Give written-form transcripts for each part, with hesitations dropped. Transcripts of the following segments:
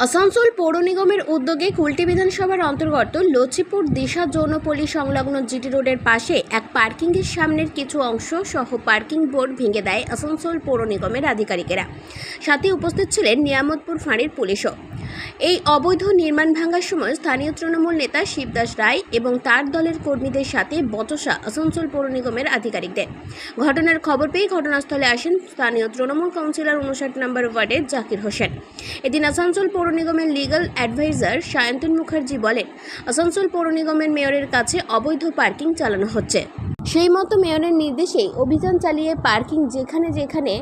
আসানসোল পৌর নিগমের উদ্যোগে কুলটি বিধানসভার অন্তর্গত লচিপুর দিশা যৌনপল্লী সংলগ্ন জিটি রোডের পাশে এক পার্কিংয়ের সামনের কিছু অংশ সহ পার্কিং বোর্ড ভেঙে দেয় আসানসোল পৌর নিগমের আধিকারিকেরা। সাথে উপস্থিত ছিলেন নিয়ামতপুর ফাঁড়ির পুলিশও। এই অবৈধ নির্মাণ ভাঙার সময় স্থানীয় তৃণমূল নেতা শিবদাস রায় এবং তার দলের কর্মীদের সাথে বচসা আসানসোল পৌর নিগমের আধিকারিকদের। ঘটনার খবর পেয়ে ঘটনাস্থলে আসেন স্থানীয় তৃণমূল কাউন্সিলর 59 নম্বর ওয়ার্ডের জাকির হোসেন। এদিন আসানসোল পৌর নিগমের লিগ্যাল অ্যাডভাইজার সায়ন্তন মুখার্জি বলেন, আসানসোল পৌর নিগমের মেয়রের কাছে অবৈধ পার্কিং চালানো হচ্ছে। সেই মতো মেয়রের নির্দেশেই অভিযান চালিয়ে পার্কিং যেখানে যেখানে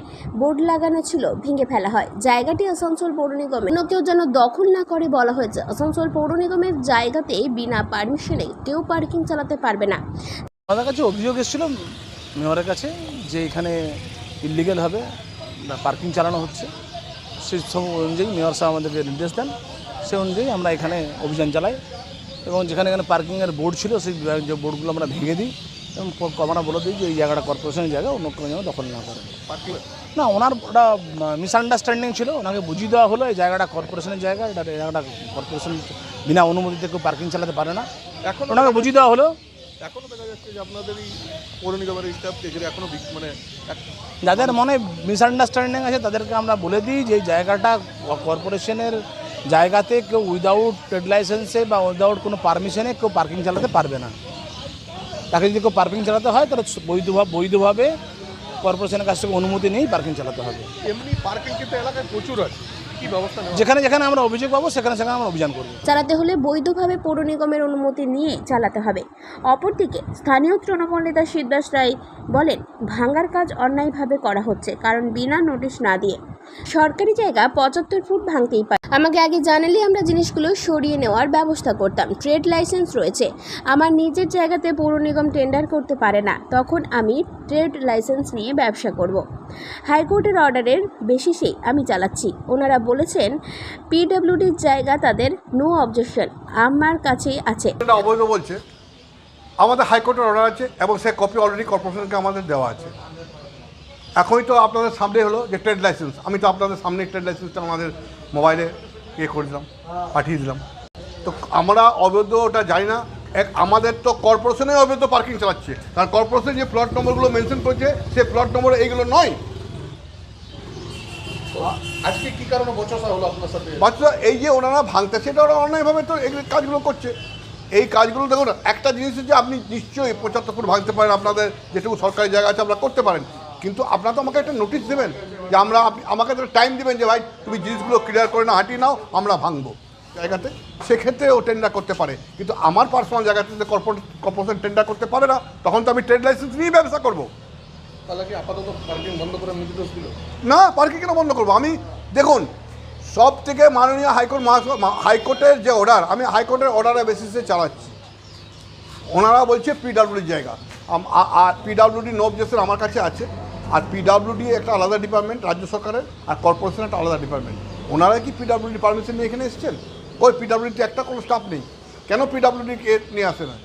বোর্ড লাগানো ছিল ভেঙে ফেলা হয়। জায়গাটি আসানসোল পৌর নিগমের কেউ যেন দখল না করে বলা হয়েছে। আসানসোল পৌর নিগমের জায়গাতে বিনা পারমিশনে কেউ পার্কিং চালাতে পারবে না। আমাদের কাছে অভিযোগ এসেছিল মেয়রের কাছে যে এখানে ইলিগ্যালভাবে পার্কিং চালানো হচ্ছে। সেই সব অনুযায়ী মেয়র সাহেব আমাদেরকে নির্দেশ দেন, সে অনুযায়ী আমরা এখানে অভিযান চালাই এবং যেখানে এখানে পার্কিংয়ের বোর্ড ছিল সেই যে বোর্ডগুলো আমরা ভেঙে দিই এবং আমরা বলে দিই যে এই জায়গাটা কর্পোরেশনের জায়গা, অন্য কোনো জায়গা দখল না করে। না, ওনার ওটা মিসআন্ডারস্ট্যান্ডিং ছিল, ওনাকে বুঝিয়ে দেওয়া হলো এই জায়গাটা কর্পোরেশনের জায়গা, এটা জায়গাটা কর্পোরেশন বিনা অনুমতিতে কেউ পার্কিং চালাতে পারে না, এখন ওনাকে বুঝিয়ে দেওয়া হলো। এখনও দেখা যাচ্ছে যে আপনাদের এই পৌর নিগমের স্টাফ এখনও মানে যাদের মনে মিসআন্ডারস্ট্যান্ডিং আছে তাদেরকে আমরা বলে দিই যে এই জায়গাটা কর্পোরেশনের জায়গাতে কেউ উইদাউট ট্রেড লাইসেন্সে বা উইদাউট কোনো পারমিশনে কেউ পার্কিং চালাতে পারবে না। তাকে যদি কেউ পার্কিং চালাতে হয় তাহলে বৈধভাবে কর্পোরেশনের কাছ থেকে অনুমতি নিয়েই পার্কিং চালাতে হবে। এমনি পার্কিং কিন্তু এলাকায় প্রচুর আছে, কি ব্যবস্থা নেওয়া? যেখানে যেখানে আমরা অভিযোগ পাবো সেখানে সেখানে আমরা অভিযান করব। চালাতে হলে বৈধভাবে পৌর নিগমের অনুমতি নিয়ে চালাতে হবে। অপরদিকে স্থানীয় তৃণমূল নেতা শিবদাস রায় বলেন, ভাঙার কাজ অন্যায়ভাবে করা হচ্ছে, কারণ বিনা নোটিশ না দিয়ে সরকারি জায়গা 75 ফুট ভাঙতেই পারে। আমাকে আগে জানালে আমরা জিনিসগুলো সরিয়ে নেওয়ার ব্যবস্থা করতাম। ট্রেড লাইসেন্স রয়েছে, আমার নিজের জায়গাতে পৌর নিগম টেন্ডার করতে পারে না, তখন আমি ট্রেড লাইসেন্স নিয়ে ব্যবসা করব। হাইকোর্টের অর্ডারের বেসিসেই আমি চালাচ্ছি। ওনারা বলেছেন পিডব্লিউডির জায়গা তাদের নো অবজেকশন আমার কাছেই আছে। এটা অবৈধ বলছে, আমাদের হাইকোর্টের অর্ডার আছে এবং সে কপি অলরেডি কর্পোরেশনকে আমাদের দেওয়া আছে। এখনই তো আপনাদের সামনে হলো যে ট্রেড লাইসেন্স, আমি তো আপনাদের সামনে ট্রেড লাইসেন্সটা আমাদের মোবাইলে করে দিলাম, পাঠিয়ে দিলাম। তো আমরা অবৈধ ওটা জানি না, আমাদের তো কর্পোরেশনে অবৈধ পার্কিং চালাচ্ছে, কারণ কর্পোরেশন যে প্লট নম্বরগুলো মেনশন করেছে সেই প্লট নম্বর এইগুলো নয়। আজকে কী কারণে বচসা হলো আপনার সাথে? বচসা এই যে ওনারা ভাঙতেছে, এটা ওরা অন্যায়ভাবে তো এই কাজগুলো করছে। এই কাজগুলো দেখুন, একটা জিনিস যে আপনি নিশ্চয়ই 75 ফুট ভাঙতে পারেন, আপনাদের যেটুকু সরকারি জায়গা আছে আপনারা করতে পারেন, কিন্তু আপনারা তো আমাকে একটা নোটিশ দেবেন যে আমাকে একটা টাইম দেবেন যে ভাই তুমি জিনিসগুলো ক্লিয়ার করে না হাঁটিয়ে নাও, আমরা ভাঙবো জায়গাতে। সেক্ষেত্রে ও টেন্ডার করতে পারে, কিন্তু আমার পার্সোনাল জায়গাতে যদি কর্পোরেশন টেন্ডার করতে পারে না, তখন তো আমি ট্রেড লাইসেন্স নিয়ে ব্যবসা করবো। তাহলে কি আপাতত পার্কিং বন্ধ করে নির্দেশ দিল? না, পার্কিং কেন বন্ধ করবো? আমি দেখুন, সব থেকে মাননীয় হাইকোর্টের যে অর্ডার, আমি হাইকোর্টের অর্ডারের বেসিসে চালাচ্ছি। ওনারা বলছে পিডব্লিউডির জায়গা, আর পিডব্লিউডি নো অবজেকশন আমার কাছে আছে। আর পিডব্লিউডি একটা আলাদা ডিপার্টমেন্ট রাজ্য সরকারের, আর কর্পোরেশন একটা আলাদা ডিপার্টমেন্ট। ওনারা কি পিডব্লিউডি পারমিশন নিয়ে এখানে এসেছেন? ওই পিডব্লিউডিতে একটা কোনো স্টাফ নেই, কেন পিডব্লিউডি নিয়ে আসে না?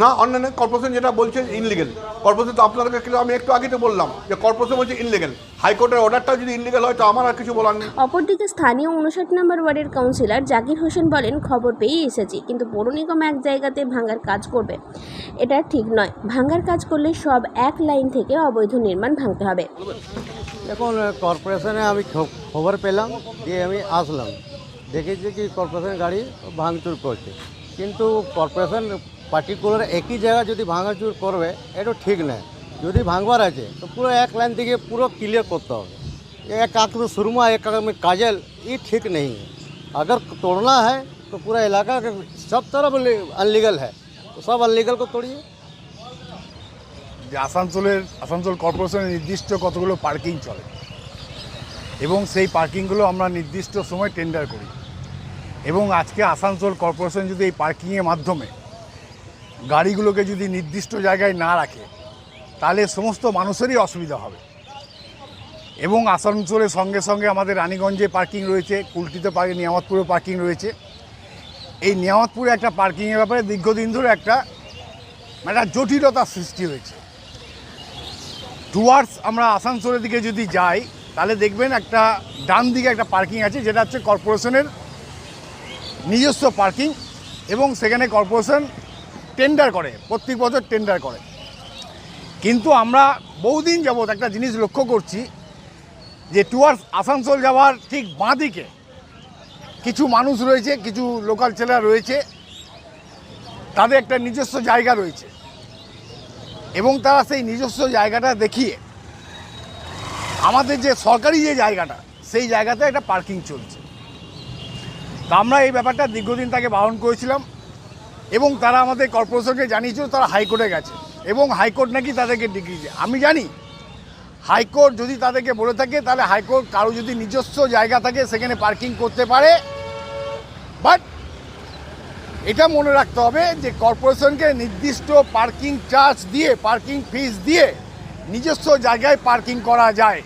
না, অন্যান্য কর্পোরেশন যেটা বলছে ইনলিগেল। কর্পোরেশন তো আপনাদেরকে আমি একটু আগে তো বললাম যে কর্পোরেশন বলছে ইনলিগেল। হাইকোর্টের অর্ডারটা যদি ইনলিগেল হয় তো আমার আর কিছু বলার নেই। অপরদিকে স্থানীয় 59 নম্বর ওয়ার্ডের কাউন্সিলর জাকির হোসেন বলেন, খবর পেয়েই এসেছি, কিন্তু পৌর নিগম এক জায়গাতে ভাঙার কাজ করবে, এটা ঠিক নয়। ভাঙার কাজ করলে সব এক লাইন থেকে অবৈধ নির্মাণ ভাঙতে হবে। এখন কর্পোরেশনে আমি খবর পেলাম, দিয়ে আমি আসলাম, দেখেছি কি কর্পোরেশনের গাড়ি ভাঙচুর করছে, কিন্তু কর্পোরেশন পার্টিকুলার একই জায়গা যদি ভাঙাচুর করবে এটা ঠিক নয়। যদি ভাঙবার আছে তো পুরো এক লাইন থেকে পুরো ক্লিয়ার করতে হবে। एक आँख में सुरमा एक आँख में काजल, ये ठीक नहीं है। अगर तोड़ना है तो पूरा इलाका के सब तरफ अनलीगल है, तो सब अनलीगल को तोड़िए। যে আসানসোল কর্পোরেশনের নির্দিষ্ট কতগুলো পার্কিং চলে এবং সেই পার্কিংগুলো আমরা নির্দিষ্ট সময় টেন্ডার করি, এবং আজকে আসানসোল কর্পোরেশন যদি এই পার্কিংয়ের মাধ্যমে গাড়িগুলোকে যদি নির্দিষ্ট জায়গায় না রাখে তাহলে সমস্ত মানুষেরই অসুবিধা হবে। এবং আসানসোলের সঙ্গে সঙ্গে আমাদের রানীগঞ্জে পার্কিং রয়েছে, কুলটিতে নিয়ামতপুরে পার্কিং রয়েছে। এই নিয়ামতপুরে একটা পার্কিংয়ের ব্যাপারে দীর্ঘদিন ধরে একটা জটিলতার সৃষ্টি হয়েছে। টুয়ার্ডস আমরা আসানসোলের দিকে যদি যাই তাহলে দেখবেন একটা ডান দিকে একটা পার্কিং আছে, যেটা হচ্ছে কর্পোরেশনের নিজস্ব পার্কিং, এবং সেখানে কর্পোরেশন টেন্ডার করে, প্রত্যেক বছর টেন্ডার করে। কিন্তু আমরা বহুদিন যাবৎ একটা জিনিস লক্ষ্য করছি যে টুয়ার্ডস আসানসোল যাওয়ার ঠিক বাঁ দিকে কিছু মানুষ রয়েছে, কিছু লোকাল ছেলেরা রয়েছে, তাদের একটা নিজস্ব জায়গা রয়েছে এবং তারা সেই নিজস্ব জায়গাটা দেখিয়ে আমাদের যে সরকারি যে জায়গাটা, সেই জায়গাতে একটা পার্কিং চলছে। তা আমরা এই ব্যাপারটা দীর্ঘদিন তাকে বারণ করেছিলাম এবং তারা আমাদের কর্পোরেশনকে জানিয়েছিল তারা হাইকোর্টে গেছে এবং হাইকোর্ট নাকি তাদেরকে ডিগ্রি দেয়। আমি জানি হাইকোর্ট যদি তাদেরকে বলে থাকে তাহলে হাইকোর্ট কারো যদি নিজস্ব জায়গা থাকে সেখানে পার্কিং করতে পারে, বাট এটা মনে রাখতে হবে যে কর্পোরেশনকে নির্দিষ্ট পার্কিং চার্জ দিয়ে, পার্কিং ফিস দিয়ে নিজস্ব জায়গায় পার্কিং করা যায়।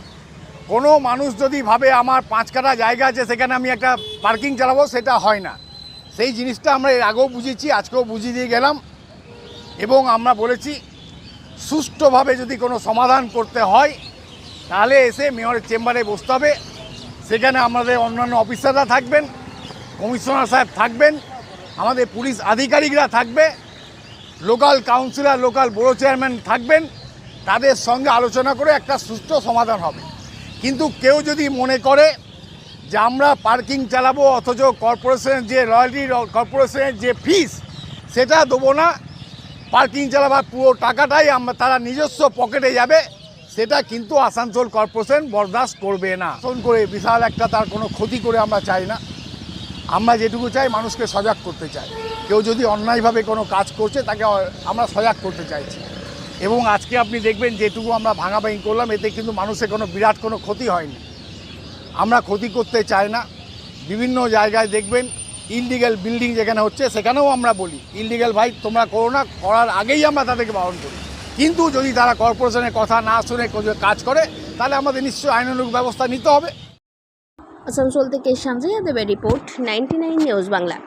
কোনো মানুষ যদি ভাবে আমার 5 কাঠা জায়গা আছে সেখানে আমি একটা পার্কিং চালাবো, সেটা হয় না। সেই জিনিসটা আমরা এর আগেও বুঝিয়েছি, আজকেও বুঝিয়ে দিয়ে গেলাম এবং আমরা বলেছি সুষ্ঠুভাবে যদি কোনো সমাধান করতে হয় তাহলে এসে মেয়রের চেম্বারে বসতে হবে। সেখানে আমাদের অন্যান্য অফিসাররা থাকবেন, কমিশনার সাহেব থাকবেন, আমাদের পুলিশ আধিকারিকরা থাকবে, local councillor, local board chairman থাকবেন, তাদের সঙ্গে আলোচনা করে একটা সুষ্ঠু সমাধান হবে। কিন্তু কেউ যদি মনে করে যে আমরা পার্কিং চালাবো অথচ কর্পোরেশনের যে রয়্যালটি, কর্পোরেশনের যে ফিস সেটা দেবো না, পার্কিং চালাবার পুরো টাকাটাই তারা নিজস্ব পকেটে যাবে, সেটা কিন্তু আসানসোল কর্পোরেশন বরদাস্ত করবে না। ফোন করে বিশাল একটা তার কোনো ক্ষতি করে আমরা চাই না। আমরা যেটুকু চাই মানুষকে সজাগ করতে চাই। কেউ যদি অন্যায়ভাবে কোনো কাজ করছে তাকে আমরা সজাগ করতে চাইছি এবং আজকে আপনি দেখবেন যেটুকু আমরা ভাঙাভাঙি করলাম এতে কিন্তু মানুষের কোনো বিরাট কোনো ক্ষতি হয়নি। আমরা ক্ষতি করতে চাই না। বিভিন্ন জায়গায় দেখবেন ইললিগ্যাল বিল্ডিং যেখানে হচ্ছে সেখানেও আমরা বলি ইললিগ্যাল ভাই তোমরা করো না, করার আগেই আমরা তাদেরকে বারণ করি। কিন্তু যদি তারা কর্পোরেশনের কথা না শুনে কাজ করে তাহলে আমাদের নিশ্চয়ই আইনানুগ ব্যবস্থা নিতে হবে। আসানসোল থেকে সঞ্জয় যাদবের রিপোর্ট, 99 নিউজ বাংলা।